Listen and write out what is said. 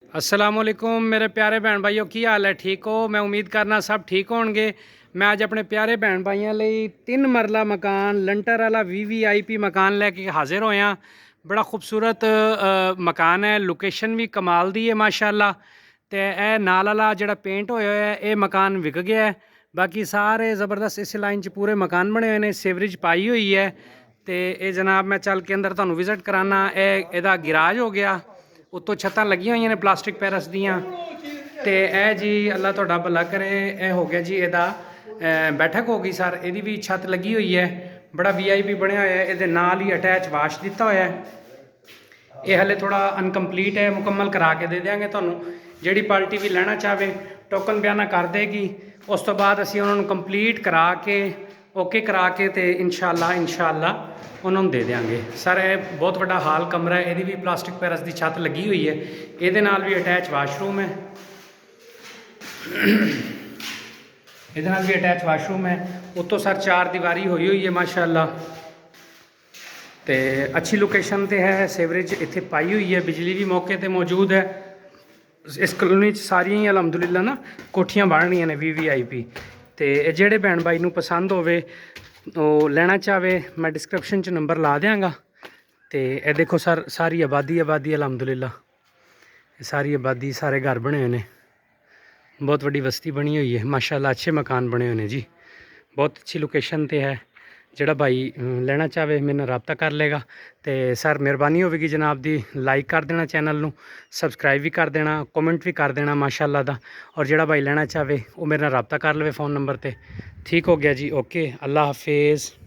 अस्सलामुअलैकुम मेरे प्यारे भैन भाइयों की हाल है। ठीक हो? मैं उम्मीद करना सब ठीक होंगे। मैं अज अपने प्यारे भैन भाइयों लिए 3 मरला मकान लंटर वाला VVIP मकान लैके हाजिर होया। बड़ा खूबसूरत मकान है, लोकेशन भी कमाल दी है माशाअल्लाह। तो यह नाल वाला जो पेंट होया है ये मकान विक गया है। बाकी सारे ज़बरदस्त इस लाइन च पूरे मकान बने हुए हैं, सेवरेज पाई हुई है। तो ये जनाब मैं चल के अंदर तुहानू विजिट कराना। यदा गिराज हो गया, उत्तों छत्तां लगी हुई ने प्लास्टिक पैरस दियाँ। तो यह जी अल्लाह तुहाडा भला करे, यह हो गया जी यदा बैठक हो गई सर। यदी भी छत लगी हुई है, बड़ा VIP बनया होया है। ये नाल ही अटैच वाश दिता होया है। ये हले थोड़ा अनकंप्लीट है, मुकम्मल करा के दे देंगे तुहानू। जिहड़ी पार्टी भी लेना चाहे टोकन बयाना कर देगी। उस तो बाद असीं उन्होंने कंप्लीट करा के ओके करा के तो इंशाअल्लाह उन्होंने दे देंगे। सर ये बहुत बड़ा हाल कमरा है, यदी भी प्लास्टिक पैरस की छत लगी हुई है। ये भी अटैच वाशरूम है, ये भी अटैच वाशरूम है। उत्तों सर 4 दीवारी हुई है माशाअल्लाह। तो अच्छी लोकेशन पर है, सेवरेज इत्थे पाई हुई है, बिजली भी मौके पर मौजूद है। इस कलोनी सारिया ही अलहमदुलिल्लाह ना कोठियां बन रही ने VVIP। तो जेड़े भैन भाई नूं पसंद होवे वो लेना चाहे मैं डिस्क्रिप्शन च नंबर ला देंगा। तो यह देखो सर सारी आबादी अलहमदुलिल्लाह, सारी आबादी सारे घर बने हुए हैं। बहुत वड्डी बस्ती बनी हुई है माशाअल्लाह, अच्छे मकान बने हुए हैं जी। बहुत अच्छी लोकेशन पर है। जोड़ा भाई लेना चाहे मेरे नाल रबता कर लेगा। तो सर मेहरबानी होगी जनाब दी, लाइक कर देना चैनल नूं, सबसक्राइब भी कर देना, कमेंट भी कर देना माशाअल्लाह दा। और जोड़ा भाई लेना चाहे वो मेरे नाल रबता कर ले फ़ोन नंबर पर। ठीक हो गया जी, ओके, अल्लाह हाफिज़।